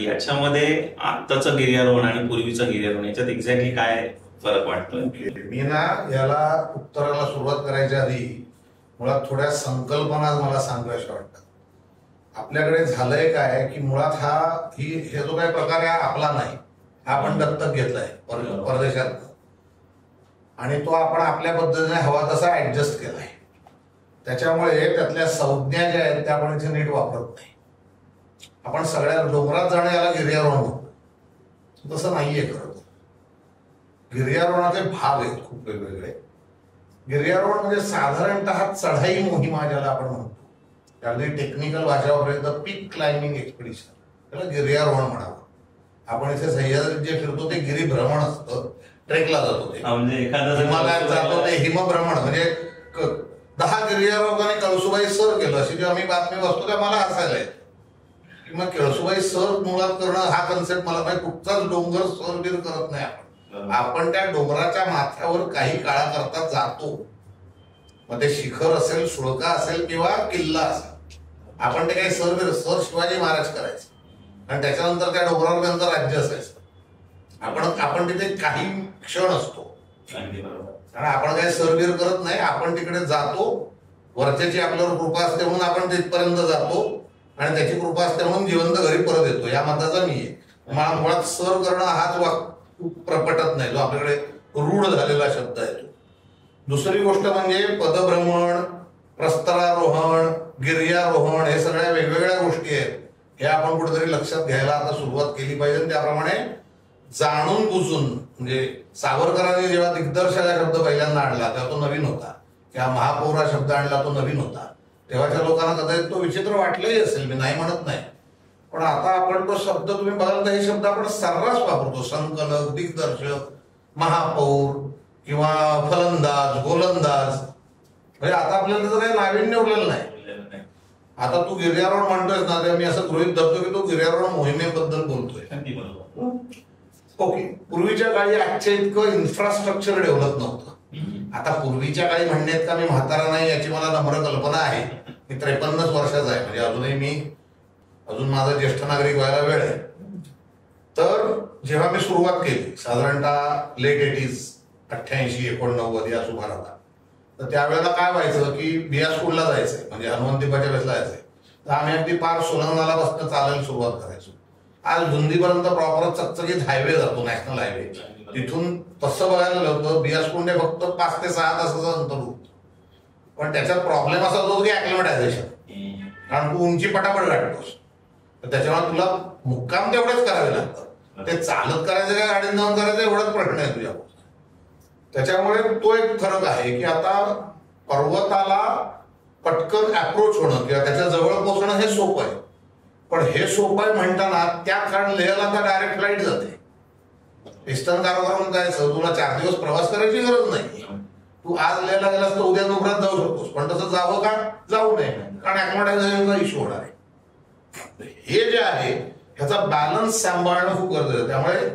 याच्यामध्ये आत्ताचं गिर्यारोहण आणि पूर्वीचं गिर्यारोहण याच्यात एक्झॅक्टली काय फरक वाटतोय? मी ना याला उत्तराला सुरुवात करायच्या आधी मुळात थोड्या संकल्पना मला सांगायच्या वाटतात. आपल्याकडे झालंय काय की मुळात हे जो काही प्रकार आहे आपला नाही, हा आपण दत्तक घेतलाय परदेशात आणि तो आपण आपल्या पद्धतीने हवा तसा ऍडजस्ट केलाय. त्याच्यामुळे त्यातल्या संज्ञा ज्या आहेत त्या आपण इथे नीट वापरत नाही. आपण सगळ्या डोंगरात जाणं याला गिर्यारोहण म्हणतो, तसं नाहीये. खरं तर गिर्यारोहणाचे भाग आहेत खूप वेगवेगळे. गिर्यारोहण म्हणजे साधारणतः चढाई मोहिमा ज्याला आपण म्हणतो, त्यामध्ये टेक्निकल भाषा वापरायचं पीक क्लाइम्बिंग एक्सपिडिशन, त्याला गिर्यारोहण म्हणावं. आपण इथे सह्याद्रीत जे फिरतो ते गिरिभ्रमण असतं, ट्रेकला जातो ते, म्हणजे हिमालयात जातो ते हिमभ्रमण. म्हणजे 10 गिर्यारोहकांनी कळसुबाई सर केलं अशी जेव्हा मी बातमी वाचतो त्या मला हसायला येतं. मग कळसुबाई सर मुळात करणं हा कन्सेप्ट मला नाही. कुठचाच डोंगर सर बीर करत नाही आपण त्या डोंगराच्या माथ्यावर काही काळाकरता जातो. मग ते शिखर असेल, सुळका असेल किंवा किल्ला असेल, आपण ते काही सर शिवाजी महाराज करायचं आणि त्याच्यानंतर त्या डोंगरावर त्यांचं राज्य असायचं. आपण तिथे काही क्षण असतो कारण आपण काही सरबीर करत नाही. आपण तिकडे जातो, वरच्याची आपल्यावर कृपा असते म्हणून आपण तिथपर्यंत जातो आणि त्याची कृपा असते म्हणून जिवंत घरी परत येतो. या मताचा मी आहे. मला मुळात सर करणं हाच प्रपटत नाही, जो आपल्याकडे रूढ झालेला शब्द आहे तो. दुसरी गोष्ट म्हणजे पदभ्रमण, प्रस्तरारोहण, गिर्यारोहण हे सगळ्या वेगवेगळ्या गोष्टी आहेत. हे आपण कुठेतरी लक्षात घ्यायला आता सुरुवात केली पाहिजे. त्याप्रमाणे जाणून बुजून, म्हणजे सावरकरांनी जेव्हा दिग्दर्शक हा शब्द पहिल्यांदा आणला तेव्हा तो नवीन होता, किंवा महापौर हा शब्द आणला तो नवीन होता. तेव्हाच्या लोकांना कदाचित तो विचित्र वाटलंही असेल, मी नाही म्हणत नाही. पण आता आपण तो शब्द तुम्ही बघाल तर हे शब्द आपण सर्रास वापरतो. संकलक, दिग्दर्शक, महापौर किंवा फलंदाज, गोलंदाज. म्हणजे आता आपल्याला त्याचं काही नाविन्य उरलेलं नाही. आता तू गिर्यारोहण म्हणतोयस ना, तेव्हा मी असं गृहीत धरतो की तो गिर्यारोहण मोहिमेबद्दल बोलतोय. ओके. पूर्वीच्या काळी आजच्या इतकं इन्फ्रास्ट्रक्चर डेव्हलप नव्हतं. आता पूर्वीच्या काळी म्हणण्यात का मी म्हातारा नाही याची मला नम्र कल्पना आहे. मी 53 वर्षाचा आहे, म्हणजे अजून माझा ज्येष्ठ नागरिक व्हायला वेळ आहे. तर जेव्हा मी सुरुवात केली साधारणतः लेट 80s 88, 89 या सुमाराला, तर त्यावेळेला काय व्हायचं की बिया स्कूलला जायचंय, म्हणजे हनुमंतीबाच्या वेळेला जायचंय, तर आम्ही अगदी पार सोलंगणाला बसणं चालायला सुरुवात करायचो. आज धुंदीपर्यंत प्रॉपर चकचकीत हायवे जातो, नॅशनल हायवे. तिथून तसं बघायला होतं बियास्कुंडे फक्त 5 ते 6 तासाचं अंतर होतं. पण त्याच्यात प्रॉब्लेम असा होतो की ॲक्लिमेटायझेशन, कारण तू उंची पटापट गाठतोस, तर त्याच्यामुळे तुला मुक्काम तेवढेच करावे लागतं. ते चालत करायचं काय गाडीत जाऊन करायचं एवढाच प्रश्न आहे तुझ्या. त्याच्यामुळे तो एक फरक आहे की आता पर्वताला पटकन अप्रोच होणं किंवा त्याच्या जवळ पोहोचणं हे सोपं आहे. पण हे सोपं आहे म्हणताना त्यात कारण लेहला तर डायरेक्ट फ्लाईट जाते. ईस्टर्न कारवारून जायचं, तुला 4 दिवस प्रवास करायची गरज नाही. तू आज लेहला गेलास तर उद्या डोंगरात जाऊ शकतोस. पण तसं जावं का? जाऊ नये, कारण ॲक्लिमेटायझेशनचा इश्यू होणार आहे. हे जे आहे ह्याचा बॅलन्स सांभाळणं खूप गरजेचं आहे. त्यामुळे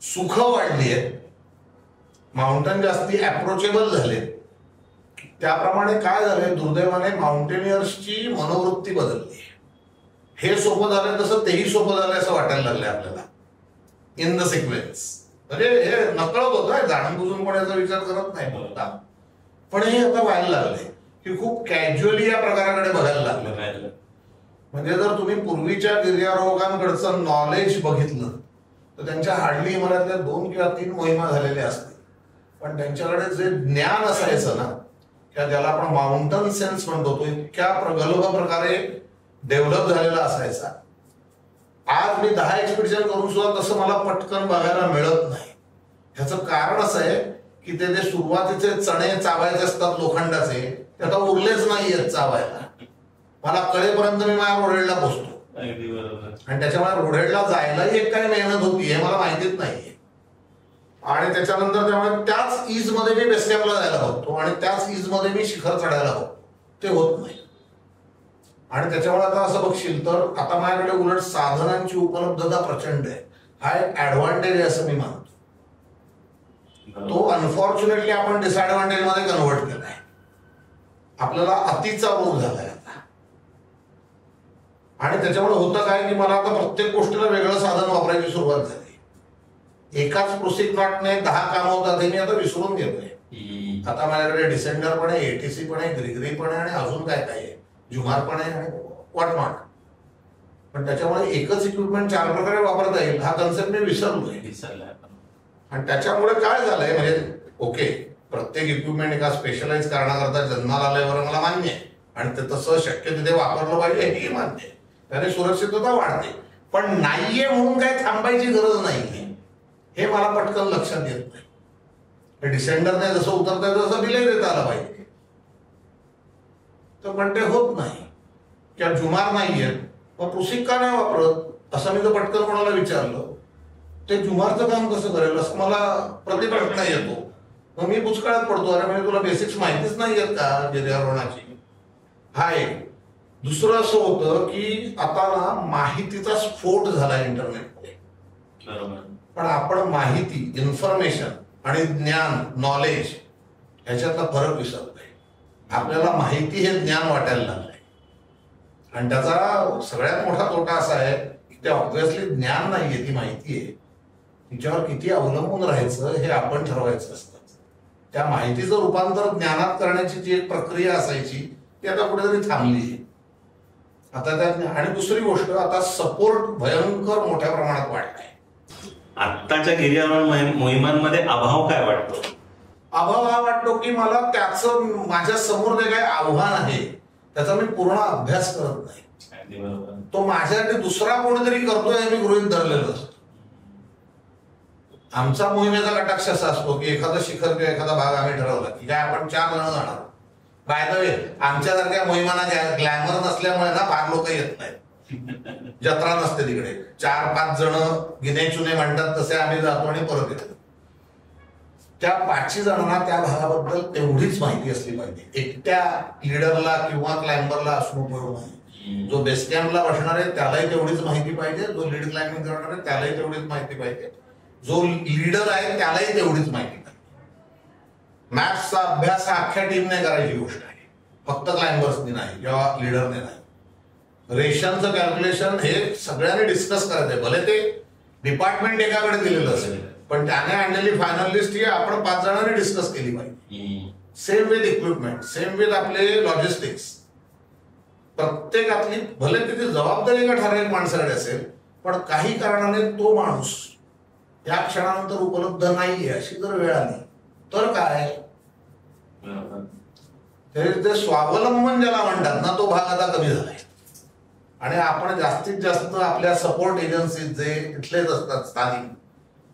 सुख वाढली आहेत, माउंटन जास्ती अप्रोचेबल झाले. त्याप्रमाणे काय झालंय, दुर्दैवाने माउंटेनियर्सची मनोवृत्ती बदलली. हे सोपं झालंय तसं तेही सोपं झालंय असं वाटायला लागलंय आपल्याला इन द सिक्वेन्स. म्हणजे हे नकळत होतं, जाणून बुजून कोण याचा विचार करत नाही. पण हे आता व्हायला लागले की खूप कॅज्युअली या प्रकाराकडे बघायला लागलं. म्हणजे जर तुम्ही पूर्वीच्या गिर्यारोहकांकडचं नॉलेज बघितलं तर त्यांच्या हार्डली इमारतल्या 2 किंवा 3 मोहिमा झालेल्या असतील, पण त्यांच्याकडे जे ज्ञान असायचं ना, किंवा ज्याला आपण माउंटन सेन्स म्हणतो, तो इतक्या प्रगल्भ प्रकारे डेव्हलप झालेला असायचा. आज मी 10 एक्सपिडिशन करून सुद्धा तसं मला पटकन बघायला मिळत नाही. ह्याचं कारण असं आहे की ते जे सुरुवातीचे चणे चावायचे असतात लोखंडाचे, ते आता उरलेच नाहीयेत चावायला. मला कळेपर्यंत मी माझ्या रोडेडला पोचतो, आणि त्याच्यामुळे रोडेडला जायलाही एक काही मेहनत होती हे मला माहितीच नाहीये. आणि त्याच्यानंतर त्यामुळे त्याच ईज मध्ये मी बेस कॅम्पला जायला बघतो, आणि त्याच ईज मध्ये मी शिखर चढायला बघतो, ते होत नाही. आणि त्याच्यामुळे आता असं बघशील तर आता माझ्याकडे उलट साधनांची उपलब्धता प्रचंड आहे. हा एक ऍडव्हान्टेज आहे असं मी मानतो. तो अनफॉर्च्युनेटली आपण डिसएडव्हान्टेज मध्ये कन्व्हर्ट केलाय. आपल्याला अतिचा रोग झालाय आता. आणि त्याच्यामुळे होतं काय की मला आता प्रत्येक गोष्टीला वेगळं साधन वापरायची सुरुवात झाली. एकाच प्रोसिक नॉटने 10 कामं होतात हे मी आता विसरून गेलोय. आता माझ्याकडे डिसेंडर पण आहे, एटीसी पण आहे, ग्रिगरी पण आहे, आणि अजून काय काय आहे, जुमार पण आहे, आणि व्हॉट नॉट. पण त्याच्यामुळे एकच इक्विपमेंट 4 प्रकारे वापरता येईल हा कन्सेप्ट मी विसरलोय. आणि त्याच्यामुळे काय झालंय, म्हणजे ओके प्रत्येक इक्विपमेंट एका स्पेशलाइज करण्याकरता जन्माला आल्यावर मला मान्य आहे, आणि ते तसं शक्य तिथे वापरलं पाहिजे हेही मान्य आहे. त्याने सुरक्षितता वाढते, पण नाहीये म्हणून काय थांबायची गरज नाहीये हे मला पटकन लक्षात येत नाही. डिसेंडरने जसं उतरता येतं तसं बिलही देता आलं पाहिजे, तर पण ते होत नाही. किंवा जुमार नाहीये मग प्रोसिक का नाही वापरत असं मी जर पटकन कोणाला विचारलं, ते जुमारचं काम कसं करेल असं मला प्रतिप्रश्न येतो. मग मी पुष्कळात पडतो, अरे म्हणजे तुला बेसिक्स माहितीच नाही आहेत का गिर्यारोहणाची. हा एक. दुसरं असं होतं की आता ना माहितीचा स्फोट झाला इंटरनेटमध्ये. पण आपण माहिती, इन्फॉर्मेशन आणि ज्ञान, नॉलेज ह्याच्यातला फरक विसरतोय. आपल्याला माहिती हे ज्ञान वाटायला लागलंय, आणि त्याचा सगळ्यात मोठा तोटा असा आहे की ते ऑब्व्हियसली ज्ञान नाहीये, ती माहिती आहे. तिच्यावर किती अवलंबून राहायचं हे आपण ठरवायचं असतं. त्या माहितीचं रूपांतर ज्ञानात करण्याची जी एक प्रक्रिया असायची ती आता कुठेतरी थांबली आता त्या. आणि दुसरी गोष्ट, आता सपोर्ट भयंकर मोठ्या प्रमाणात वाढलाय. आत्ताच्या गिर्यारोहण मोहिमांमध्ये अभाव काय वाटतो? अभाव हा वाटतो की मला त्याचं माझ्या समोर जे काही आव्हान आहे त्याचा मी पूर्ण अभ्यास करत नाही. तो माझ्यासाठी दुसरा कोणीतरी करतोय हे मी गृहीत धरलेलं असतो. आमचा मोहिमेचा कटाक्ष असा असतो की एखादं शिखर किंवा एखादा भाग आम्ही ठरवला की काय आपण 4 जण जाणार. बाय द वे आमच्यासारख्या मोहिमांना ग्लॅमर नसल्यामुळे ना फार लोक येत नाहीत. जत्रा नसते तिकडे, 4-5 जण गिने चुने म्हणतात तसे आम्ही जातो आणि परत येतो. त्या 5 जणांना त्या भागाबद्दल तेवढीच माहिती असली पाहिजे. एकट्या लीडरला किंवा क्लाइंबरला असणं उपयोग नाही. जो बेस कॅम्पला बसणार आहे त्यालाही तेवढीच माहिती पाहिजे, जो लीड क्लाइम्बिंग करणार आहे त्यालाही तेवढीच माहिती पाहिजे, जो लीडर आहे त्यालाही तेवढीच माहिती पाहिजे. मॅप्सचा अभ्यास हा अख्ख्या टीमने करायची गोष्ट आहे, फक्त क्लाइंबर्सनी नाही किंवा लीडरने नाही. रेशनचं कॅल्क्युलेशन हे सगळ्यांनी डिस्कस करायचंय. भले ते डिपार्टमेंट एकाकडे दिलेलं असेल, पण त्याने आणलेली फायनल लिस्ट ही आपण 5 जणांनी डिस्कस केली पाहिजे. Same with equipment, same with आपले लॉजिस्टिक्स. प्रत्येकातली भले तिथे जबाबदारी एका ठराविक माणसाकडे असेल, पण काही कारणाने तो माणूस या क्षणानंतर उपलब्ध नाहीये अशी जर वेळ आली तर काय, ते स्वावलंबन ज्याला म्हणतात ना तो भाग आता कमी झालाय. आणि आपण जास्तीत जास्त आपल्या सपोर्ट एजन्सीज जे इथलेच असतात स्थानिक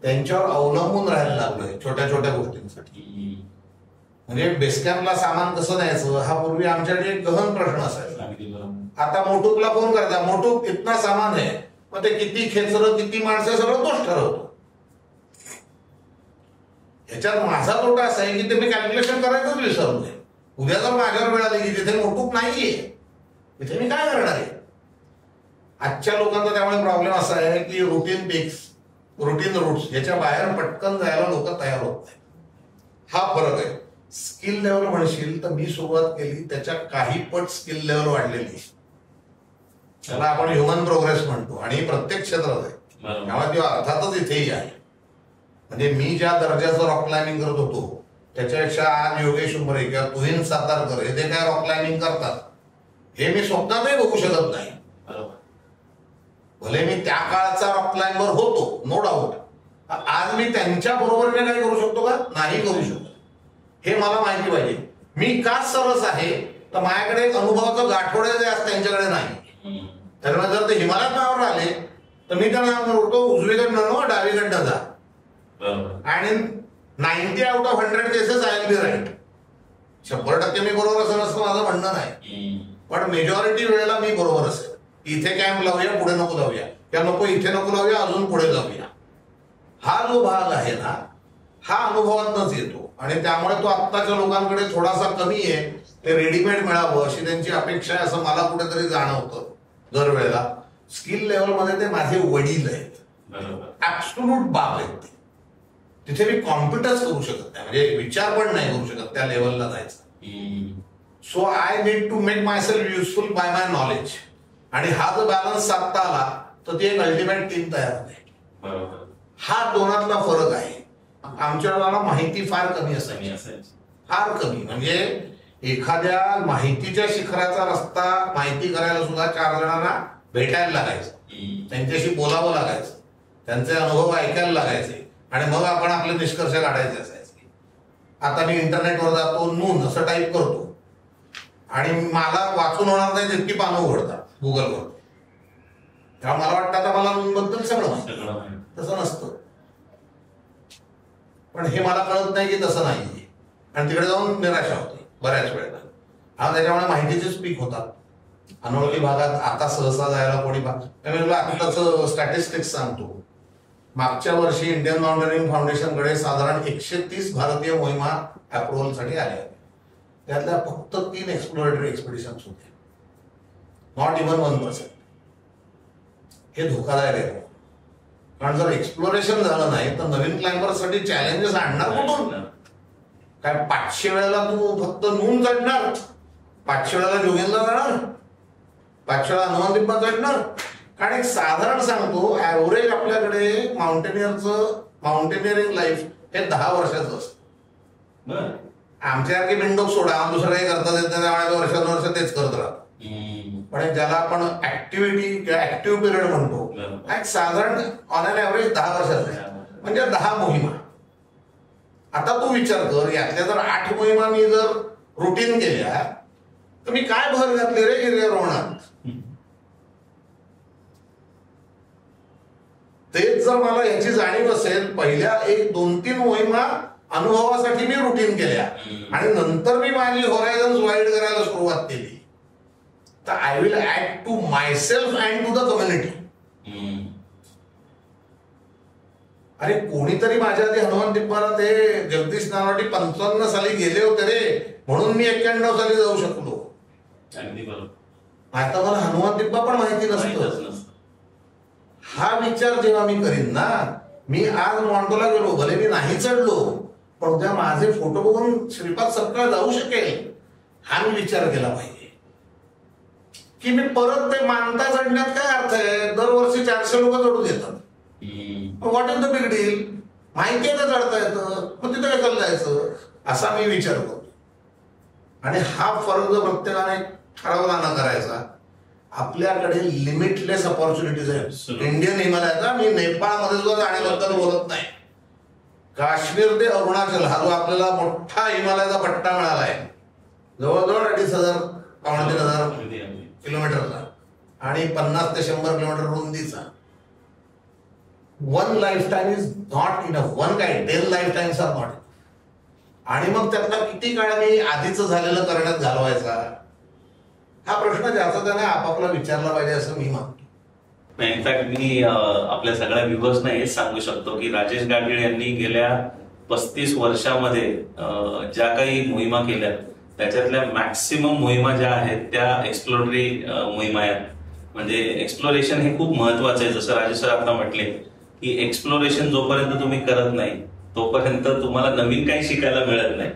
त्यांच्यावर अवलंबून राहायला लागलोय छोट्या छोट्या गोष्टींसाठी. म्हणजे बेस कॅम्पला सामान कसं न्यायचं हा पूर्वी आमच्याकडे एक गहन प्रश्न असायचा. आता मोटूकला फोन करता, मोटूक इतना सामान आहे, मग ते किती खेचरं किती माणसं सगळं तोच ठरवतो. याच्यात माझा तोटा असा आहे की ते मी कॅल्क्युलेशन करायचंच विसरलोय. उद्या जर माझ्यावर वेळ आली की जिथे मोटूक नाहीये तिथे मी काय करणार आहे. आजच्या लोकांचा त्यामुळे प्रॉब्लेम असा आहे की रुटीन पिक्स, रुटीन रूट्स याच्या बाहेर पटकन जायला लोक तयार होत नाही. हा फरक आहे. स्किल लेवल म्हणशील तर मी सुरुवात केली त्याच्या काही पट स्किल लेवल वाढलेली, त्याला आपण ह्युमन प्रोग्रेस म्हणतो, आणि प्रत्येक क्षेत्रात आहे. त्यामुळे ती अर्थातच इथेही आहे. म्हणजे मी ज्या दर्जाचं रॉक क्लाइम्बिंग करत होतो त्याच्यापेक्षा आज योगेश उमरे किंवा तुहिन सातारकर हे जे काय रॉक क्लाइम्बिंग करतात हे मी स्वप्नातही बघू शकत नाही. भले मी त्या काळाचा रॉक क्लाइंबर होतो, नो डाऊट. आज मी त्यांच्या बरोबरीने काय करू शकतो का? नाही करू शकतो. हे मला माहिती पाहिजे. मी का सरस आहे तर माझ्याकडे एक अनुभवाचं गाठोडे जे असतं त्यांच्याकडे नाही. त्यामुळे जर ते हिमालयात नावावर आले तर मी त्यांना म्हणतो उजवीकडनं डावीकडनं जा. आणि 90 out of 100 cases I will be right. 100% मी बरोबर असं नसतं माझं म्हणणं नाही, पण मेजॉरिटी वेळेला मी बरोबर असेल. इथे कॅम्प लावूया, पुढे नको लावूया, त्या नको इथे नको लावूया, अजून पुढे जाऊया. हा जो भाग आहे ना हा अनुभवातच येतो. आणि त्यामुळे तो आत्ताच्या लोकांकडे थोडासा कमी आहे. ते रेडीमेड मिळावं अशी त्यांची अपेक्षा आहे असं मला कुठेतरी जाणवतं दरवेळेला. स्किल लेवलमध्ये ते माझे वडील आहेत, ऍब्सोल्यूट बाप आहेत. तिथे मी कॉम्प्युटर्स करू शकत नाही, म्हणजे विचार पण नाही करू शकत त्या लेवलला जायचं. So I need to make myself useful by my knowledge. आणि हा जो बॅलन्स साधता आला तर ती एक अल्टिमेट टीम तयार होते. हा दोनातला फरक आहे. आमच्या वेळेला माहिती फार कमी असायची, फार कमी. म्हणजे एखाद्या माहितीच्या शिखराचा रस्ता माहिती करायला सुद्धा 4 जणांना भेटायला लागायचं, त्यांच्याशी बोलावं लागायचं, त्यांचे अनुभव ऐकायला लागायचे आणि मग आपण आपले निष्कर्ष काढायचे असायचे. आता मी इंटरनेटवर जातो, नून असं टाईप करतो आणि मला वाचून होणार नाही जितकी पानं उघडतात गुगलवर. तेव्हा मला वाटतं आता मला नून बद्दल सगळं माहिती. तसं नसतं. पण हे मला कळत नाही की तसं नाही, आणि तिकडे जाऊन निराशा होते बऱ्याच वेळेला. हा त्याच्यामुळे माहितीचेच पीक होतात. अनोळखी भागात आता सहसा जायला कोणी मी तुला आताच स्टॅटिस्टिक्स सांगतो. मागच्या वर्षी इंडियन माउंटेनिंग फाउंडेशनकडे साधारण 130 भारतीय मोहिमा अप्रुव्हलसाठी आल्या होत्या. त्यातल्या फक्त 3 एक्सप्लोरेटरी एक्सपिडिशन्स होते, नॉट इव्हन 1%. हे धोकादायक आहे. कारण जर एक्सप्लोरेशन झालं नाही तर नवीन क्लाइंबरसाठी चॅलेंजेस आणणार कुठून? काय 500 वेळेला तू फक्त नून चढणार, 500 वेळेला जोगिंदला जाणार, 500 वेळा हनुमान दिब्बा चढणार? कारण एक साधारण सांगतो, ऍव्हरेज आपल्याकडे माउंटेनिअरिंग लाईफ हे 10 वर्षाचं असतं. आमच्यासारखे बिंडोक सोडा, दुसरं काही करता येत नाही, त्यामुळे वर्षानुवर्ष तेच करत राहतात. पण ज्याला आपण ऍक्टिव्हिटी किंवा ऍक्टिव्ह पिरियड म्हणतो, एक साधारण ऑन अन ऍव्हरेज 10 वर्षाचं आहे. म्हणजे 10 मोहिमा. आता तू विचार कर, यातल्या जर 8 मोहिमा मी जर रुटीन केल्या तर मी काय भर घातली रे गिर्यारोहणात? तेच जर मला याची जाणीव असेल, पहिल्या 1, 2, 3 मोहिमा अनुभवासाठी मी रुटीन केल्या आणि नंतर मी माझी होरायझन्स वाईड करायला सुरुवात केली, तर I will add to myself and to the community. अरे कोणीतरी माझ्या आधी हनुमान दिब्बाला ते जगदीश नानावटी 55 साली गेले होते रे, म्हणून मी 91 साली जाऊ शकलो. आता मला हनुमान दिब्बा पण माहिती नसतं. हा विचार जेव्हा मी करीन ना, मी आज मॉन्टोला गेलो, भले मी नाही चढलो, पण उद्या माझे फोटो बघून श्रीपाद सपकाळ जाऊ शकेल, हा मी विचार केला पाहिजे. की मी परत ते मानता चढण्यात काय अर्थ आहे? दरवर्षी 400 लोक चढून येतात. What is the big deal? माहिती आहे ना चढता येतं, मग तिथे काय जायचं, असा मी विचार करतो. आणि हा फरक जर प्रत्येकाने ठरवला ना करायचा, आपल्याकडे लिमिटलेस अपॉर्च्युनिटीज आहेत. इंडियन हिमालयाचा, मी नेपाळमध्ये सुद्धा जाण्याबद्दल बोलत नाही. काश्मीर ते अरुणाचल हा जो आपल्याला मोठा हिमालयाचा पट्टा मिळाला आहे, जवळजवळ 2,500 पावणे 3,000 किलोमीटरचा आणि 50 ते 100 किलोमीटर रुंदीचा. 1 life time is not enough. 1 काय 10 लाईफ टाइम्स आर नॉट. आणि मग त्यातला किती काळ मी आधीच झालेलं करण्यात घालवायचा, हा प्रश्न ज्याचा त्याने आपापला विचारला पाहिजे असं मी मानतो. इनफॅक्ट मी आपल्या सगळ्या व्ह्युअर्सना हेच सांगू शकतो की राजेश गाडगीळ यांनी गेल्या 35 वर्षामध्ये ज्या काही मोहिमा केल्या त्याच्यातल्या मॅक्सिमम मोहिमा ज्या आहेत त्या एक्सप्लोरटरी मोहिमा आहेत. म्हणजे एक्सप्लोरेशन हे खूप महत्वाचं आहे. जसं राजेश सर आता म्हटले की एक्सप्लोरेशन जोपर्यंत तुम्ही करत नाही तोपर्यंत तुम्हाला नवीन काही शिकायला मिळत नाही.